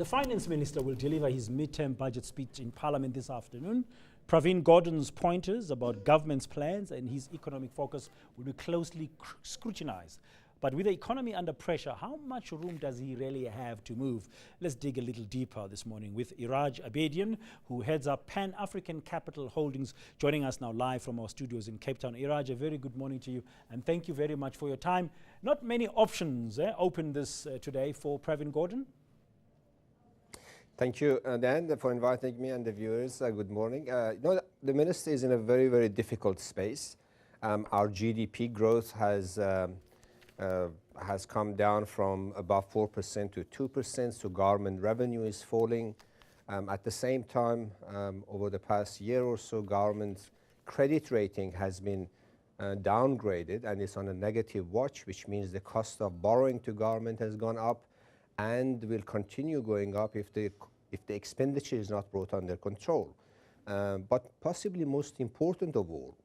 The Finance Minister will deliver his midterm budget speech in Parliament this afternoon. Pravin Gordhan's pointers about government's plans and his economic focus will be closely scrutinized. But with the economy under pressure, how much room does he really have to move? Let's dig a little deeper this morning with Iraj Abedian, who heads up Pan-African Capital Holdings, joining us now live from our studios in Cape Town. Iraj, a very good morning to you, and thank you very much for your time. Not many options open this today for Pravin Gordhan. Thank you, Dan, for inviting me and the viewers. Good morning. The minister is in a very, very difficult space. Our GDP growth has come down from above 4% to 2%, so government revenue is falling. At the same time, over the past year or so, government's credit rating has been downgraded and it's on a negative watch, which means the cost of borrowing to government has gone up and will continue going up if the expenditure is not brought under control. But possibly most important of all,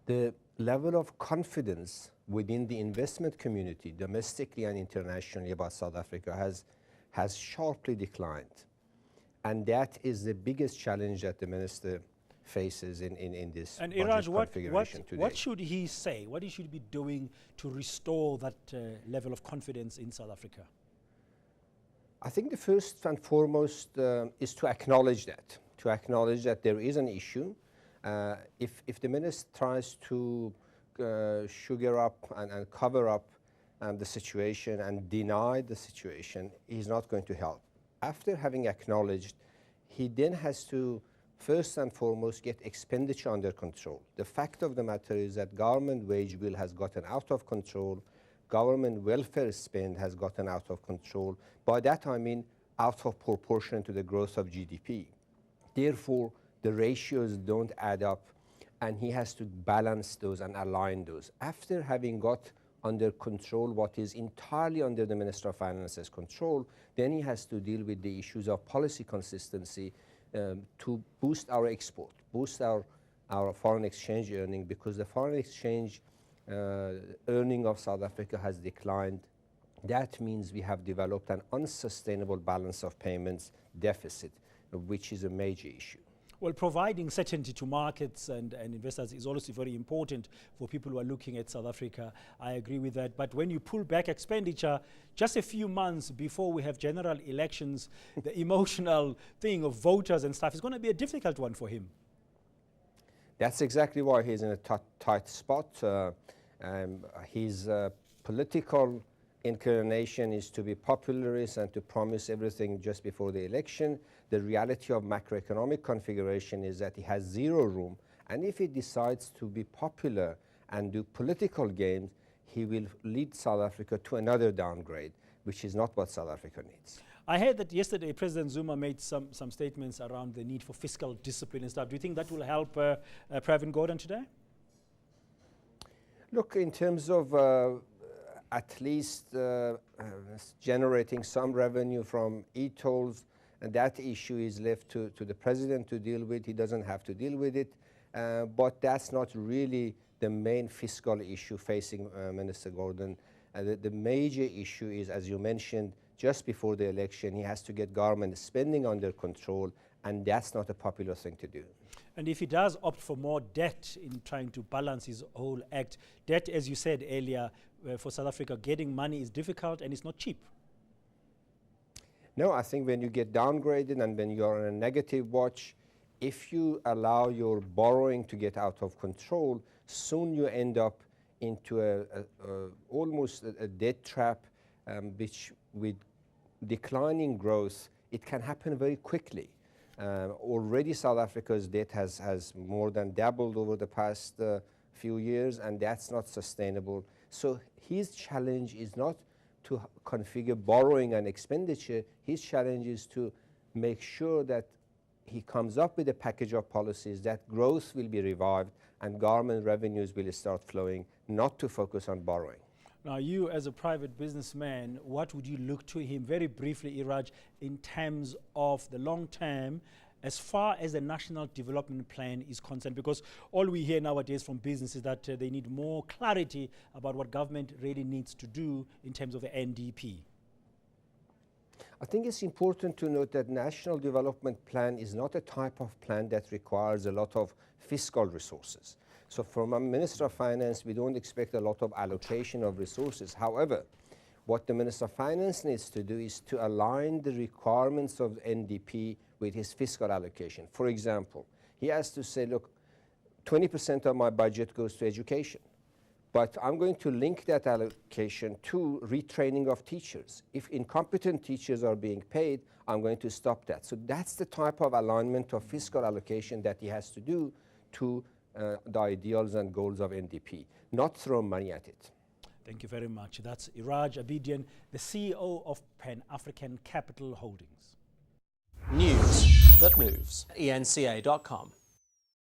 the level of confidence within the investment community, domestically and internationally, about South Africa has sharply declined. And that is the biggest challenge that the minister faces in this and budget Iraj, configuration today. What should he say? What he should be doing to restore that level of confidence in South Africa? I think the first and foremost is to acknowledge that there is an issue. If the minister tries to sugar up and cover up the situation and deny the situation, he's not going to help. After having acknowledged, he then has to first and foremost get expenditure under control. The fact of the matter is that government wage bill has gotten out of control. Government welfare spend has gotten out of control. By that I mean out of proportion to the growth of GDP. Therefore, the ratios don't add up, and he has to balance those and align those. After having got under control what is entirely under the Minister of Finance's control, then he has to deal with the issues of policy consistency to boost our export, boost our foreign exchange earning, because the foreign exchange earning of South Africa has declined. That means we have developed an unsustainable balance of payments deficit, which is a major issue. Well, providing certainty to markets and investors is also very important for people who are looking at South Africa. I agree with that. But when you pull back expenditure just a few months before we have general elections, the emotional thing of voters and stuff is going to be a difficult one for him. That's exactly why he's in a tight spot. His political inclination is to be popularist and to promise everything just before the election. The reality of macroeconomic configuration is that he has zero room, and if he decides to be popular and do political games, he will lead South Africa to another downgrade, which is not what South Africa needs. I heard that yesterday President Zuma made some statements around the need for fiscal discipline and stuff. Do you think that will help Pravin Gordhan today? Look, in terms of at least generating some revenue from e-tolls, and that issue is left to the president to deal with. He doesn't have to deal with it, but that's not really the main fiscal issue facing Minister Gordhan. The major issue is, as you mentioned, just before the election, he has to get government spending under control, and that's not a popular thing to do. And if he does opt for more debt in trying to balance his whole act, debt, as you said earlier, for South Africa, getting money is difficult and it's not cheap. No, I think when you get downgraded and when you're on a negative watch, if you allow your borrowing to get out of control, soon you end up into almost a debt trap, which with declining growth, it can happen very quickly. Already South Africa's debt has more than doubled over the past few years, and that's not sustainable. So his challenge is not to configure borrowing and expenditure. His challenge is to make sure that he comes up with a package of policies that growth will be revived and government revenues will start flowing, not to focus on borrowing. Now, you as a private businessman, what would you look to him, very briefly, Iraj, in terms of the long term, as far as the National Development Plan is concerned? Because all we hear nowadays from business is that they need more clarity about what government really needs to do in terms of the NDP. I think it's important to note that National Development Plan is not a type of plan that requires a lot of fiscal resources. So from a Minister of Finance, we don't expect a lot of allocation of resources. However, what the Minister of Finance needs to do is to align the requirements of NDP with his fiscal allocation. For example, he has to say, look, 20% of my budget goes to education, but I'm going to link that allocation to retraining of teachers. If incompetent teachers are being paid, I'm going to stop that. So that's the type of alignment of fiscal allocation that he has to do to the ideals and goals of NDP, not throw money at it. Thank you very much. That's Iraj Abedian, the CEO of Pan-African Capital Holdings. News that moves. eNCA.com.